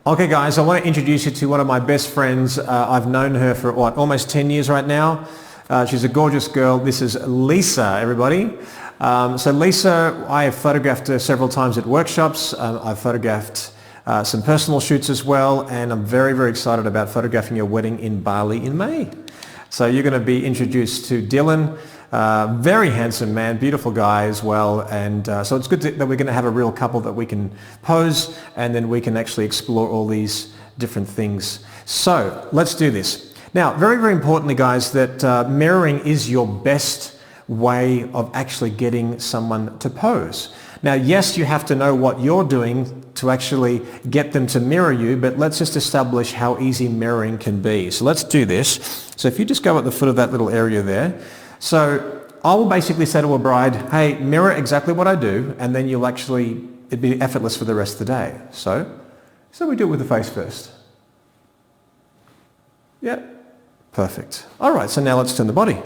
Okay guys, I want to introduce you to one of my best friends. I've known her for almost 10 years right now. She's a gorgeous girl. This is Lisa, everybody. So Lisa, I have photographed her several times at workshops. I've photographed some personal shoots as well, and I'm very, very excited about photographing your wedding in Bali in May. So you're going to be introduced to Dylan. Very handsome man, beautiful guy as well, and so it's good that we're going to have a real couple that we can pose, and then we can actually explore all these different things. So let's do this. Now, very, very importantly, guys, that mirroring is your best way of actually getting someone to pose. Now, yes, you have to know what you're doing to actually get them to mirror you, but let's just establish how easy mirroring can be. So let's do this. So if you just go at the foot of that little area there, so I will basically say to a bride, hey, mirror exactly what I do, and then it'd be effortless for the rest of the day. So we do it with the face first. Yeah, perfect. All right, so now let's turn the body.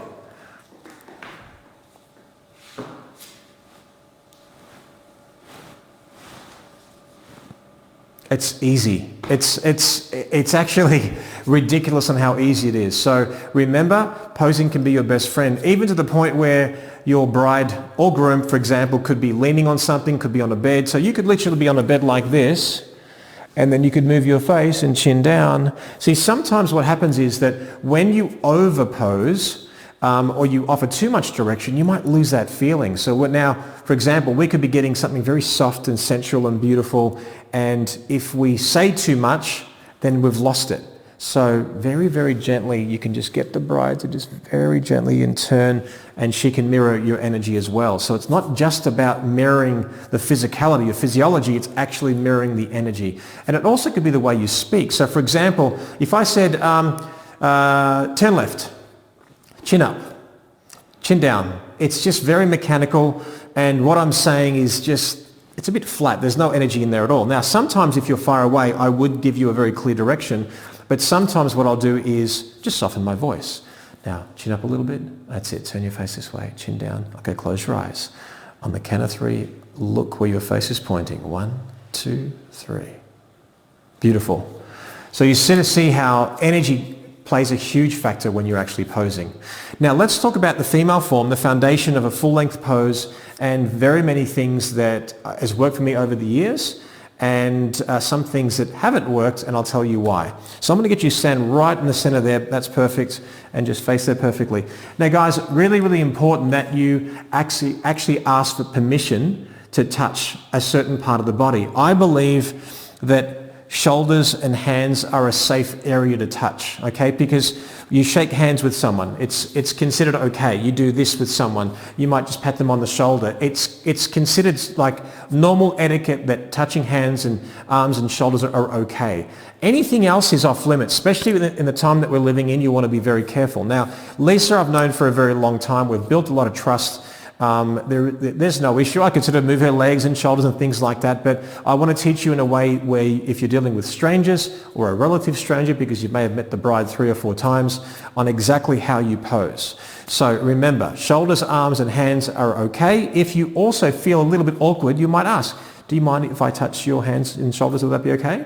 It's easy. It's actually ridiculous on how easy it is. So remember, posing can be your best friend, even to the point where your bride or groom, for example, could be leaning on something, could be on a bed. So you could literally be on a bed like this, and then you could move your face and chin down. See, sometimes what happens is that when you over pose, or you offer too much direction, you might lose that feeling. So now, for example, we could be getting something very soft and sensual and beautiful, and if we say too much, then we've lost it. So very, very gently, you can just get the bride to just very gently in turn, and she can mirror your energy as well. So it's not just about mirroring the physicality or physiology, it's actually mirroring the energy. And it also could be the way you speak. So for example, if I said, turn left, chin up, chin down. It's just very mechanical, and what I'm saying is just, it's a bit flat. There's no energy in there at all. Now, sometimes if you're far away, I would give you a very clear direction, but sometimes what I'll do is just soften my voice. Now, chin up a little bit. That's it. Turn your face this way. Chin down. Okay, close your eyes. On the count of 3, look where your face is pointing. 1, 2, 3. Beautiful. So you see how energy plays a huge factor when you're actually posing. Now let's talk about the female form, the foundation of a full-length pose, and very many things that has worked for me over the years, and some things that haven't worked, and I'll tell you why. So I'm going to get you stand right in the center there. That's perfect, and just face there perfectly. Now guys, really, really important that you actually ask for permission to touch a certain part of the body. I believe that shoulders and hands are a safe area to touch, okay? Because you shake hands with someone, it's considered okay. You do this with someone, you might just pat them on the shoulder. It's considered like normal etiquette that touching hands and arms and shoulders are okay. Anything else is off limits, especially in the time that we're living in. You want to be very careful. Now, Lisa, I've known for a very long time. We've built a lot of trust. There's no issue. I could sort of move her legs and shoulders and things like that, but I want to teach you in a way where if you're dealing with strangers or a relative stranger, because you may have met the bride 3 or 4 times, on exactly how you pose. So remember, shoulders, arms and hands are okay. If you also feel a little bit awkward, you might ask, do you mind if I touch your hands and shoulders? Will that be okay?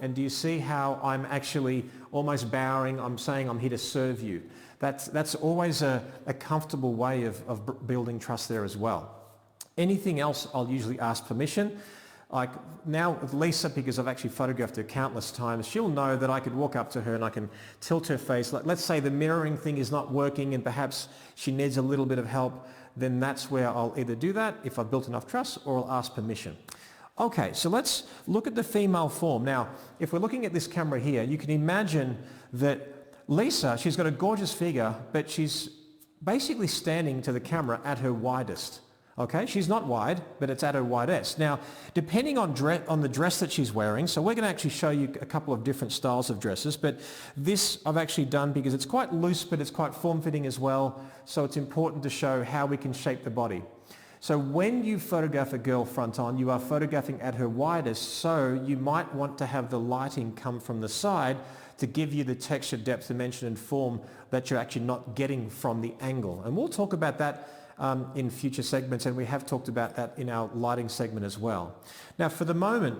And do you see how I'm actually almost bowing? I'm saying I'm here to serve you. That's always a comfortable way of building trust there as well. Anything else, I'll usually ask permission. Like now with Lisa, because I've actually photographed her countless times, she'll know that I could walk up to her and I can tilt her face. Like, let's say the mirroring thing is not working and perhaps she needs a little bit of help, then that's where I'll either do that if I've built enough trust, or I'll ask permission. Okay, so let's look at the female form. Now, if we're looking at this camera here, you can imagine that Lisa, she's got a gorgeous figure, but she's basically standing to the camera at her widest. Okay, she's not wide, but it's at her widest. Now, depending on the dress that she's wearing, so we're going to actually show you a couple of different styles of dresses, but this I've actually done because it's quite loose, but it's quite form-fitting as well, so it's important to show how we can shape the body. So when you photograph a girl front on, you are photographing at her widest, so you might want to have the lighting come from the side to give you the texture, depth, dimension and form that you're actually not getting from the angle. And we'll talk about that in future segments, and we have talked about that in our lighting segment as well. Now for the moment,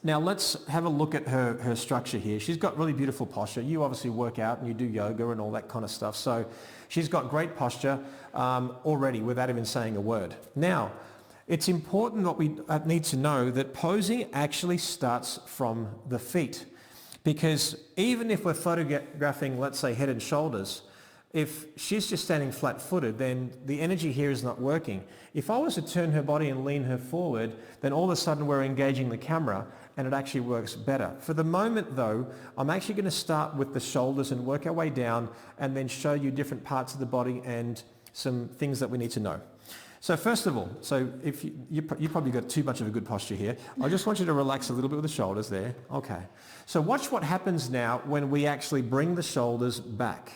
Now let's have a look at her structure here. She's got really beautiful posture. You obviously work out and you do yoga and all that kind of stuff. So she's got great posture already without even saying a word. Now, it's important that we need to know that posing actually starts from the feet. Because even if we're photographing, let's say, head and shoulders, if she's just standing flat-footed, then the energy here is not working. If I was to turn her body and lean her forward, then all of a sudden we're engaging the camera and it actually works better. For the moment though, I'm actually going to start with the shoulders and work our way down and then show you different parts of the body and some things that we need to know. So first of all, if you probably got too much of a good posture here. I just want you to relax a little bit with the shoulders there. Okay. So watch what happens now when we actually bring the shoulders back.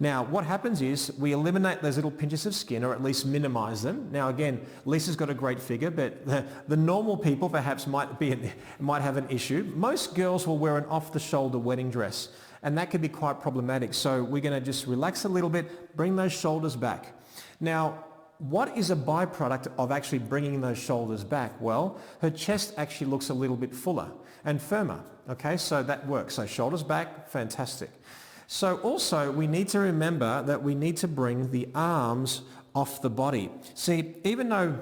Now, what happens is we eliminate those little pinches of skin, or at least minimize them. Now, again, Lisa's got a great figure, but the normal people perhaps might have an issue. Most girls will wear an off-the-shoulder wedding dress, and that can be quite problematic. So we're going to just relax a little bit, bring those shoulders back. Now, what is a byproduct of actually bringing those shoulders back? Well, her chest actually looks a little bit fuller and firmer. Okay, so that works. So shoulders back, fantastic. So also we need to remember that we need to bring the arms off the body. See, even though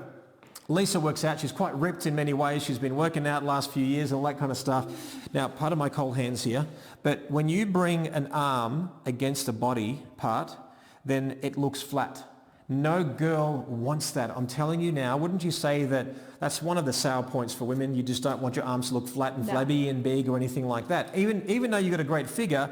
Lisa works out, she's quite ripped in many ways. She's been working out the last few years and all that kind of stuff. Now, part of my cold hands here, but when you bring an arm against a body part, then it looks flat. No girl wants that. I'm telling you now, wouldn't you say that that's one of the sour points for women? You just don't want your arms to look flat and flabby and big or anything like that. Even though you've got a great figure,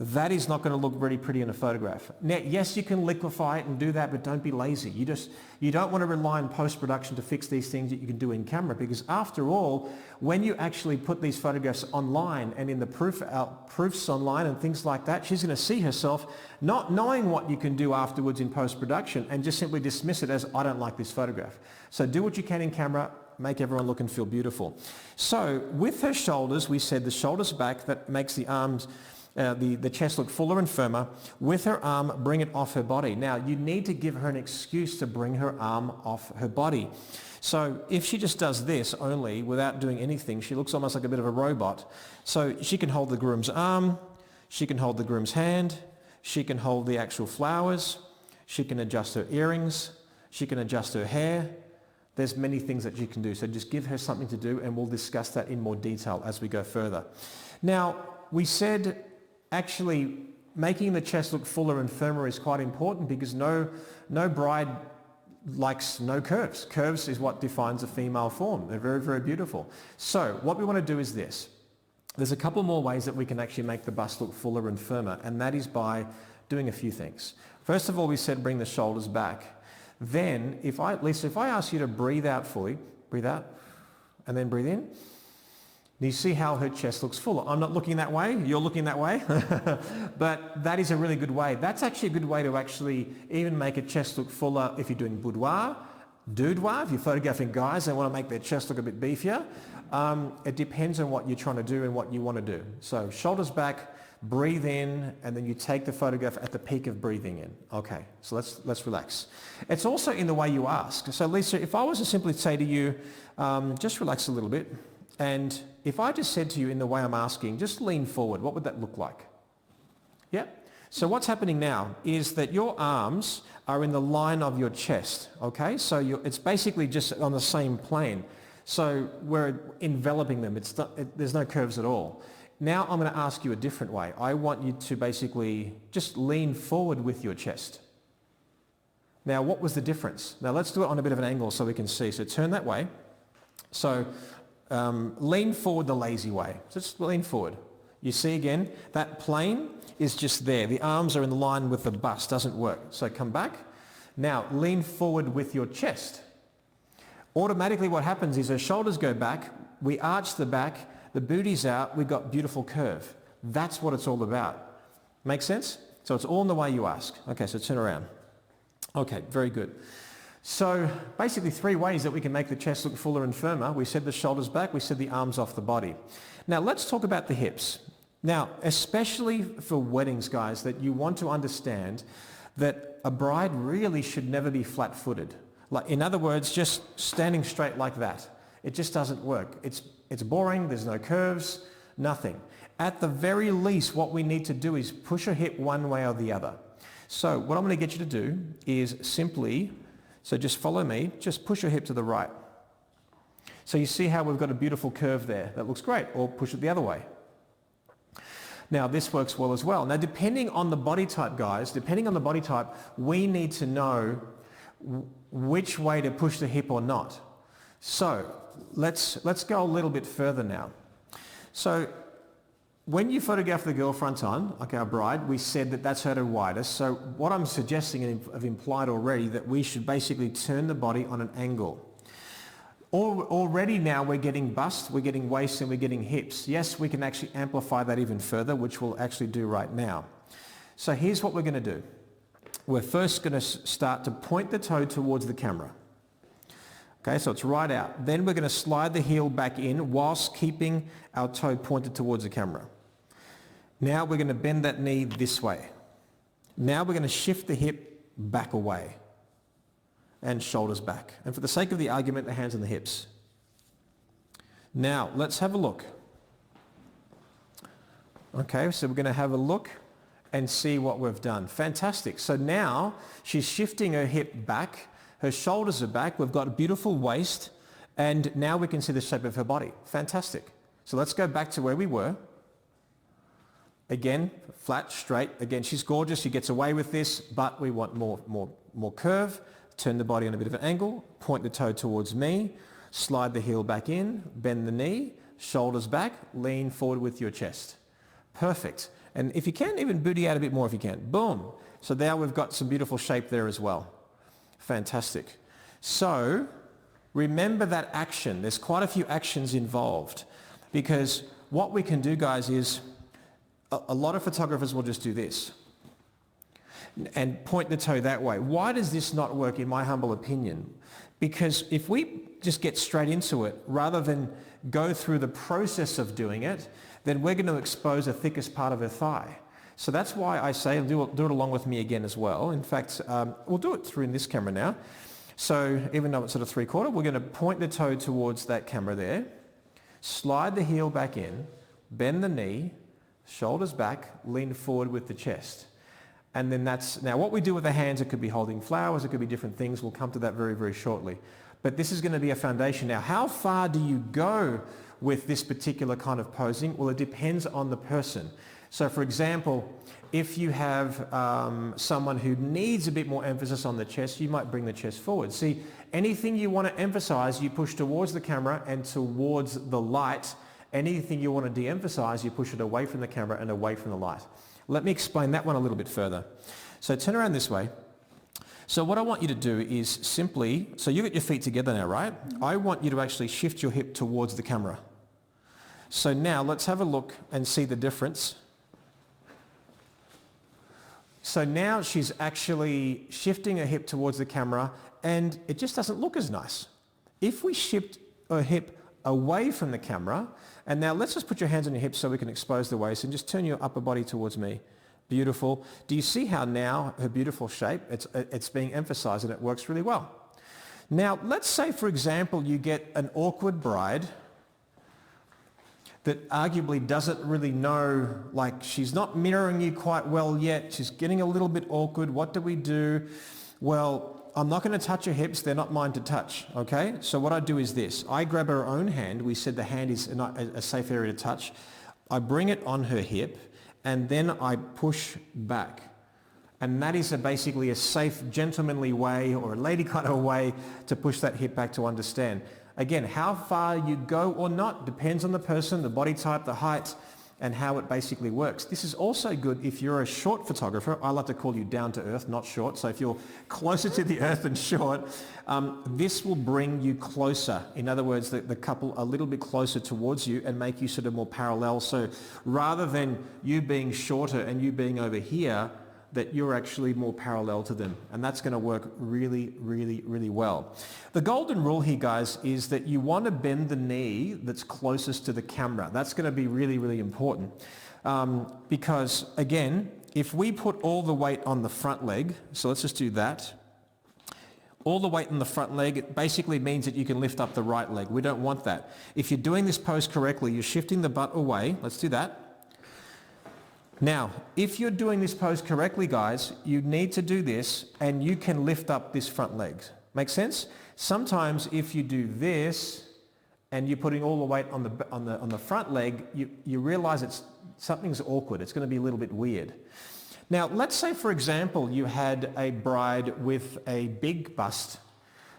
that is not going to look very pretty in a photograph. Now, yes, you can liquefy it and do that, but don't be lazy. You don't want to rely on post-production to fix these things that you can do in camera, because after all, when you actually put these photographs online and in the proofs online and things like that, she's going to see herself not knowing what you can do afterwards in post-production and just simply dismiss it as, I don't like this photograph. So do what you can in camera, make everyone look and feel beautiful. So with her shoulders, we said the shoulders back, that makes the arms, the chest look fuller and firmer. With her arm, bring it off her body. Now, you need to give her an excuse to bring her arm off her body. So if she just does this only without doing anything, she looks almost like a bit of a robot. So she can hold the groom's arm, she can hold the groom's hand, she can hold the actual flowers, she can adjust her earrings, she can adjust her hair. There's many things that you can do. So just give her something to do, and we'll discuss that in more detail as we go further. Now, we said actually making the chest look fuller and firmer is quite important, because no bride likes no curves. Curves is what defines a female form. They're very, very beautiful. So what we want to do is this. There's a couple more ways that we can actually make the bust look fuller and firmer, and that is by doing a few things. First of all, we said bring the shoulders back. Then, Lisa, if I ask you to breathe out fully, breathe out, and then breathe in, do you see how her chest looks fuller? I'm not looking that way, you're looking that way, but that is a really good way. That's actually a good way to actually even make a chest look fuller if you're doing boudoir, if you're photographing guys and want to make their chest look a bit beefier. It depends on what you're trying to do and what you want to do. So shoulders back, breathe in, and then you take the photograph at the peak of breathing in. Okay, so let's relax. It's also in the way you ask. So Lisa, if I was to simply say to you, just relax a little bit, and if I just said to you in the way I'm asking, just lean forward, what would that look like? Yeah? So what's happening now is that your arms are in the line of your chest, okay? So it's basically just on the same plane. So we're enveloping them. There's no curves at all. Now I'm going to ask you a different way. I want you to basically just lean forward with your chest. Now, what was the difference? Now let's do it on a bit of an angle so we can see. So turn that way. So lean forward the lazy way. So just lean forward. You see again, that plane is just there. The arms are in line with the bust. Doesn't work. So come back. Now lean forward with your chest. Automatically what happens is her shoulders go back. We arch the back. The booty's out. We've got beautiful curve. That's what it's all about. Make sense? So it's all in the way you ask. Okay, so turn around. Okay, very good. So basically 3 ways that we can make the chest look fuller and firmer. We said the shoulders back, we said the arms off the body. Now let's talk about the hips. Now, especially for weddings, guys, that you want to understand that a bride really should never be flat-footed. Like, in other words, just standing straight like that. It just doesn't work. It's it's boring, there's no curves, nothing. At the very least, what we need to do is push a hip one way or the other. So what I'm going to get you to do is simply, so just follow me, just push your hip to the right. So you see how we've got a beautiful curve there. That looks great. Or push it the other way. Now this works well as well. Now depending on the body type, guys, depending on the body type, we need to know which way to push the hip or not. So let's go a little bit further now. So when you photograph the girl front on, like our bride, we said that that's her widest. So what I'm suggesting, and I've implied already, that we should basically turn the body on an angle. Already now we're getting bust, we're getting waist, and we're getting hips. Yes, we can actually amplify that even further, which we'll actually do right now. So here's what we're going to do. We're first going to start to point the toe towards the camera. Okay, so it's right out. Then we're going to slide the heel back in whilst keeping our toe pointed towards the camera. Now we're going to bend that knee this way. Now we're going to shift the hip back away and shoulders back. And for the sake of the argument, the hands on the hips. Now let's have a look. Okay, so we're going to have a look and see what we've done. Fantastic. So now she's shifting her hip back, her shoulders are back, we've got a beautiful waist, and now we can see the shape of her body. Fantastic. So let's go back to where we were. Again, flat, straight. Again, she's gorgeous. She gets away with this, but we want more curve. Turn the body on a bit of an angle. Point the toe towards me. Slide the heel back in. Bend the knee. Shoulders back. Lean forward with your chest. Perfect. And if you can, even booty out a bit more if you can. Boom. So now we've got some beautiful shape there as well. Fantastic. So remember that action. There's quite a few actions involved, because what we can do, guys, is a lot of photographers will just do this and point the toe that way. Why does this not work, in my humble opinion? Because if we just get straight into it, rather than go through the process of doing it, then we're going to expose the thickest part of her thigh. So that's why I say do it along with me again as well. In fact, we'll do it through in this camera now. So even though it's sort of 3/4, we're going to point the toe towards that camera there, slide the heel back in, bend the knee, shoulders back, lean forward with the chest. And then now what we do with the hands, it could be holding flowers, it could be different things. We'll come to that very, very shortly. But this is going to be a foundation. Now, how far do you go with this particular kind of posing? Well, it depends on the person. So for example, if you have someone who needs a bit more emphasis on the chest, you might bring the chest forward. See, anything you want to emphasize, you push towards the camera and towards the light. Anything you want to de-emphasize, you push it away from the camera and away from the light. Let me explain that one a little bit further. So turn around this way. So what I want you to do is simply, so you've got your feet together now, right? I want you to actually shift your hip towards the camera. So now let's have a look and see the difference. So now she's actually shifting her hip towards the camera, and it just doesn't look as nice. If we shift her hip away from the camera, and now let's just put your hands on your hips so we can expose the waist, and just turn your upper body towards me. Beautiful. Do you see how now her beautiful shape, it's being emphasized, and it works really well. Now let's say, for example, you get an awkward bride that arguably doesn't really know, like she's not mirroring you quite well yet, she's getting a little bit awkward. What do we do? Well, I'm not going to touch her hips, they're not mine to touch, okay? So what I do is this. I grab her own hand. We said the hand is not a safe area to touch. I bring it on her hip, and then I push back. And that is basically a safe, gentlemanly way, or a lady kind of way, to push that hip back to understand. Again, how far you go or not depends on the person, the body type, the height, and how it basically works. This is also good if you're a short photographer. I like to call you down to earth, not short. So if you're closer to the earth than short, this will bring you closer. In other words, the couple a little bit closer towards you and make you sort of more parallel. So rather than you being shorter and you being over here, that you're actually more parallel to them. And that's going to work really, really, really well. The golden rule here, guys, is that you want to bend the knee that's closest to the camera. That's going to be really, really important. Because, again, if we put all the weight on the front leg, so let's just do that, all the weight on the front leg, it basically means that you can lift up the right leg. We don't want that. If you're doing this pose correctly, you're shifting the butt away. Let's do that. Now, if you're doing this pose correctly, guys, you need to do this and you can lift up this front leg. Make sense? Sometimes if you do this and you're putting all the weight on the front leg, you realize something's awkward. It's going to be a little bit weird. Now, let's say, for example, you had a bride with a big bust,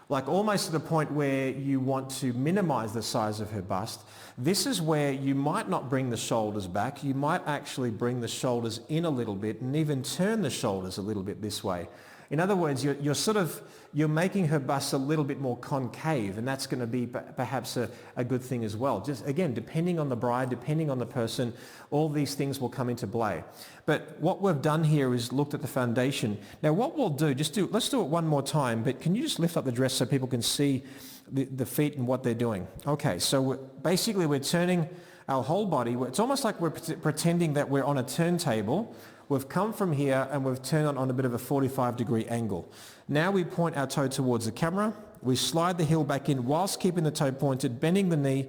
like almost to the point where you want to minimize the size of her bust. This is where you might not bring the shoulders back. You might actually bring the shoulders in a little bit and even turn the shoulders a little bit this way. In other words, you're making her bust a little bit more concave, and that's going to be perhaps a good thing as well. Just again, depending on the bride, depending on the person, all these things will come into play. But what we've done here is looked at the foundation. Now what we'll do, let's do it one more time, but can you just lift up the dress so people can see the feet and what they're doing? Okay, so basically we're turning our whole body. It's almost like we're pretending that we're on a turntable. We've come from here and we've turned on a bit of a 45-degree angle. Now we point our toe towards the camera. We slide the heel back in whilst keeping the toe pointed, bending the knee,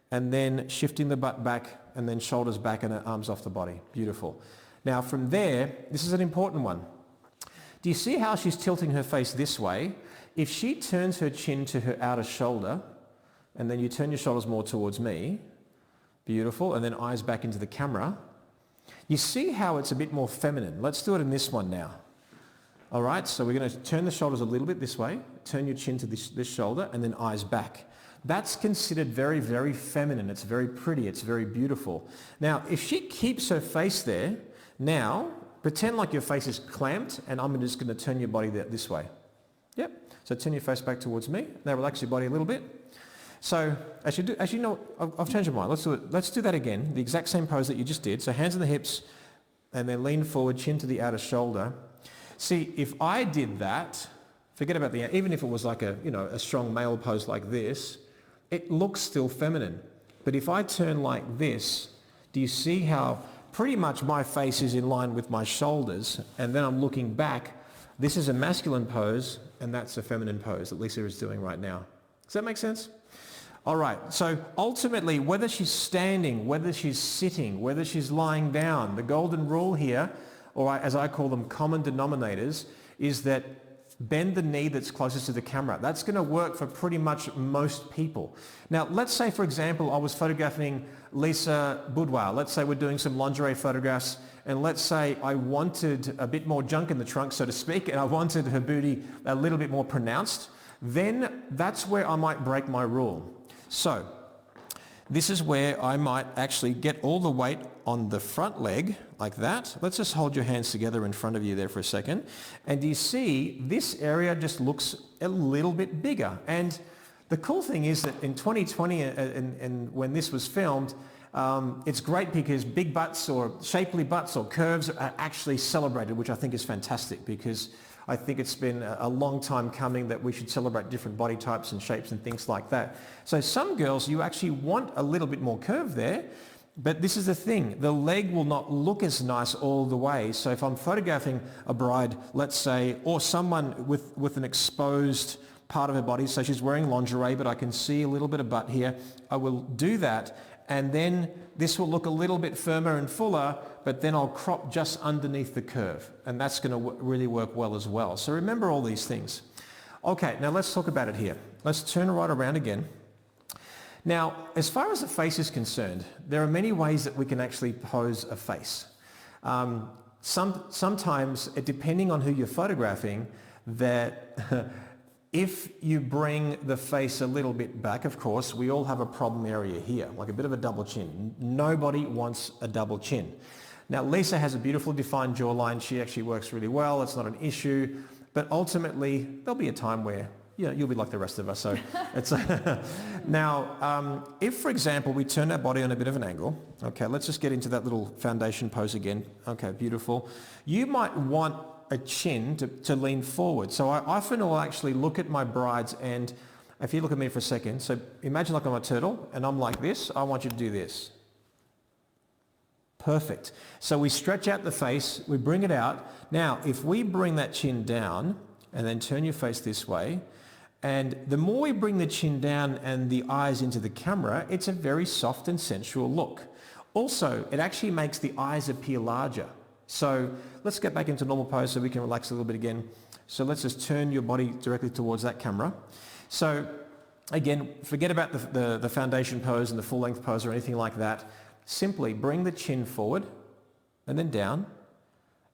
and then shifting the butt back, and then shoulders back and arms off the body. Beautiful. Now from there, this is an important one. Do you see how she's tilting her face this way? If she turns her chin to her outer shoulder, and then you turn your shoulders more towards me, beautiful, and then eyes back into the camera, you see how it's a bit more feminine. Let's do it in this one now. All right, so we're going to turn the shoulders a little bit this way, turn your chin to this shoulder, and then eyes back. That's considered very, very feminine. It's very pretty. It's very beautiful. Now, if she keeps her face there, now pretend like your face is clamped, and I'm just going to turn your body this way. Yep. So turn your face back towards me. Now relax your body a little bit. So actually, no, I've changed my mind. Let's do it. Let's do that again. The exact same pose that you just did. So hands on the hips, and then lean forward, chin to the outer shoulder. See, if I did that, forget about even if it was like a strong male pose like this, it looks still feminine. But if I turn like this, do you see how pretty much my face is in line with my shoulders, and then I'm looking back? This is a masculine pose, and that's a feminine pose that Lisa is doing right now. Does that make sense? All right, so ultimately, whether she's standing, whether she's sitting, whether she's lying down, the golden rule here, or as I call them, common denominators, is that bend the knee that's closest to the camera. That's going to work for pretty much most people. Now, let's say, for example, I was photographing Lisa Boudoir. Let's say we're doing some lingerie photographs, and let's say I wanted a bit more junk in the trunk, so to speak, and I wanted her booty a little bit more pronounced. Then that's where I might break my rule. So this is where I might actually get all the weight on the front leg like that. Let's just hold your hands together in front of you there for a second. And do you see this area just looks a little bit bigger? And the cool thing is that in 2020 and when this was filmed, it's great because big butts or shapely butts or curves are actually celebrated, which I think is fantastic, because I think it's been a long time coming that we should celebrate different body types and shapes and things like that. So some girls, you actually want a little bit more curve there, but this is the thing, the leg will not look as nice all the way. So if I'm photographing a bride, let's say, or someone with an exposed part of her body, so she's wearing lingerie, but I can see a little bit of butt here, I will do that, and then this will look a little bit firmer and fuller, but then I'll crop just underneath the curve, and that's going to really work well as well. So remember all these things. Okay, now let's talk about it here. Let's turn right around again. Now, as far as the face is concerned, there are many ways that we can actually pose a face. Sometimes, depending on who you're photographing, that if you bring the face a little bit back, of course, we all have a problem area here, like a bit of a double chin. Nobody wants a double chin. Now, Lisa has a beautiful defined jawline. She actually works really well. It's not an issue. But ultimately, there'll be a time where you'll be like the rest of us. So it's now, if, for example, we turn our body on a bit of an angle, okay, let's just get into that little foundation pose again. Okay, beautiful. You might want a chin to lean forward. So I often will actually look at my brides, and if you look at me for a second, so imagine like I'm a turtle and I'm like this, I want you to do this. Perfect. So we stretch out the face, we bring it out. Now, if we bring that chin down and then turn your face this way. And the more we bring the chin down and the eyes into the camera, it's a very soft and sensual look. Also, it actually makes the eyes appear larger. So let's get back into normal pose so we can relax a little bit again. So let's just turn your body directly towards that camera. So again, forget about the foundation pose and the full length pose or anything like that. Simply bring the chin forward and then down.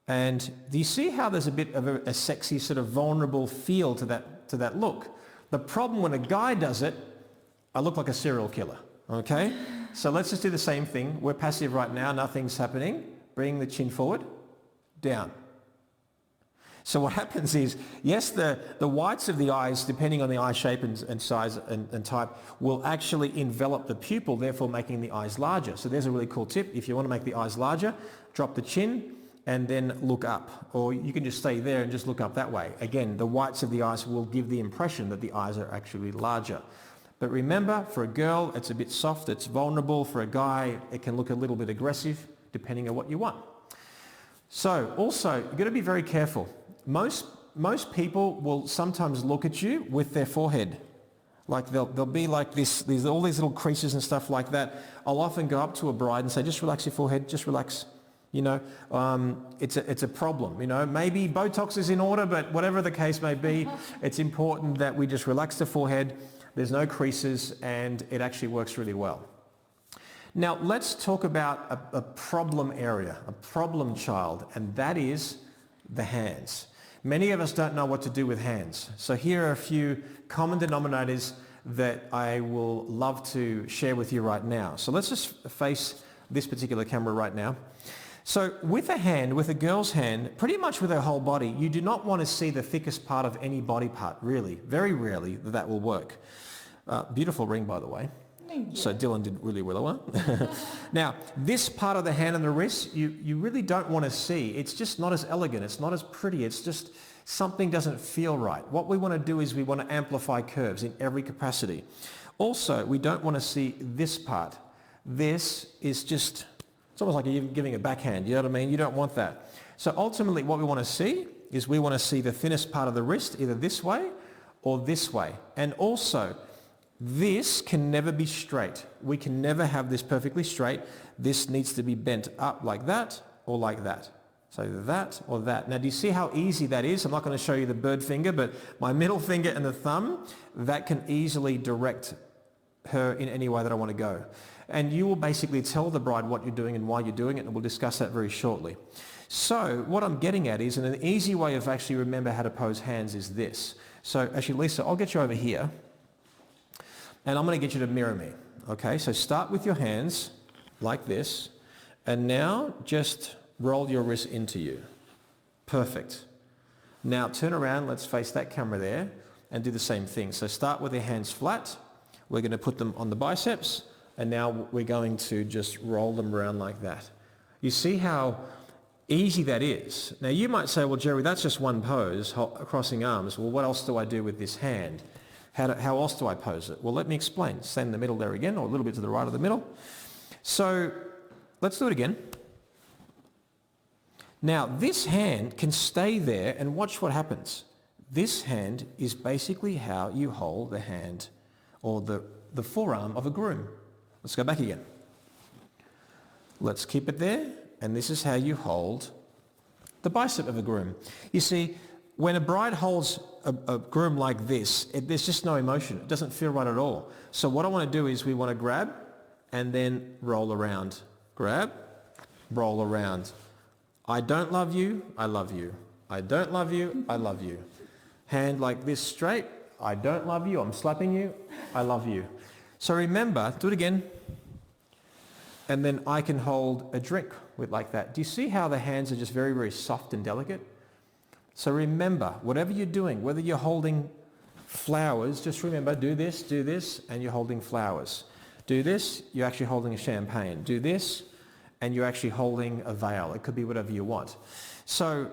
And do you see how there's a bit of a sexy sort of vulnerable feel to that look? The problem when a guy does it, I look like a serial killer, okay? So let's just do the same thing. We're passive right now, nothing's happening. Bring the chin forward, down. So what happens is, yes, the whites of the eyes, depending on the eye shape and size and type, will actually envelop the pupil, therefore making the eyes larger. So there's a really cool tip. If you want to make the eyes larger, drop the chin and then look up. Or you can just stay there and just look up that way. Again, the whites of the eyes will give the impression that the eyes are actually larger. But remember, for a girl, it's a bit soft, it's vulnerable. For a guy, it can look a little bit aggressive, depending on what you want. So also, you've got to be very careful. Most people will sometimes look at you with their forehead. Like they'll be like this, all these little creases and stuff like that. I'll often go up to a bride and say, just relax your forehead, just relax. You know, it's a problem. You know, maybe Botox is in order, but whatever the case may be, it's important that we just relax the forehead. There's no creases and it actually works really well. Now let's talk about a problem area, a problem child, and that is the hands. Many of us don't know what to do with hands. So here are a few common denominators that I will love to share with you right now. So let's just face this particular camera right now. So with a hand, with a girl's hand, pretty much with her whole body, you do not want to see the thickest part of any body part, really. Very rarely that will work. Beautiful ring, by the way. Thank you. So Dylan did really well. Now, this part of the hand and the wrist, you really don't want to see. It's just not as elegant. It's not as pretty. It's just something doesn't feel right. What we want to do is we want to amplify curves in every capacity. Also, we don't want to see this part. This is just, it's almost like you're giving a backhand. You know what I mean? You don't want that. So ultimately, what we want to see is we want to see the thinnest part of the wrist, either this way or this way. And also, this can never be straight. We can never have this perfectly straight. This needs to be bent up like that or like that. So that or that. Now, do you see how easy that is? I'm not going to show you the bird finger, but my middle finger and the thumb, that can easily direct her in any way that I want to go. And you will basically tell the bride what you're doing and why you're doing it, and we'll discuss that very shortly. So what I'm getting at is, and an easy way of actually remember how to pose hands is this. So actually, Lisa, I'll get you over here. And I'm going to get you to mirror me. Okay, so start with your hands like this. And now just roll your wrist into you. Perfect. Now turn around, let's face that camera there and do the same thing. So start with your hands flat. We're going to put them on the biceps. And now we're going to just roll them around like that. You see how easy that is? Now you might say, well, Jerry, that's just one pose, crossing arms. Well, what else do I do with this hand? How else do I pose it? Well, let me explain. Stand in the middle there again, or a little bit to the right of the middle. So let's do it again. Now, this hand can stay there and watch what happens. This hand is basically how you hold the hand or the forearm of a groom. Let's go back again. Let's keep it there, and this is how you hold the bicep of a groom. You see, when a bride holds a groom like this, there's just no emotion. It doesn't feel right at all. So what I want to do is we want to grab and then roll around. Grab, roll around. I don't love you, I love you. I don't love you, I love you. Hand like this straight. I don't love you, I'm slapping you, I love you. So remember, do it again. And then I can hold a drink with like that. Do you see how the hands are just very, very soft and delicate? So remember, whatever you're doing, whether you're holding flowers, just remember, do this, and you're holding flowers. Do this, you're actually holding a champagne. Do this, and you're actually holding a veil. It could be whatever you want. So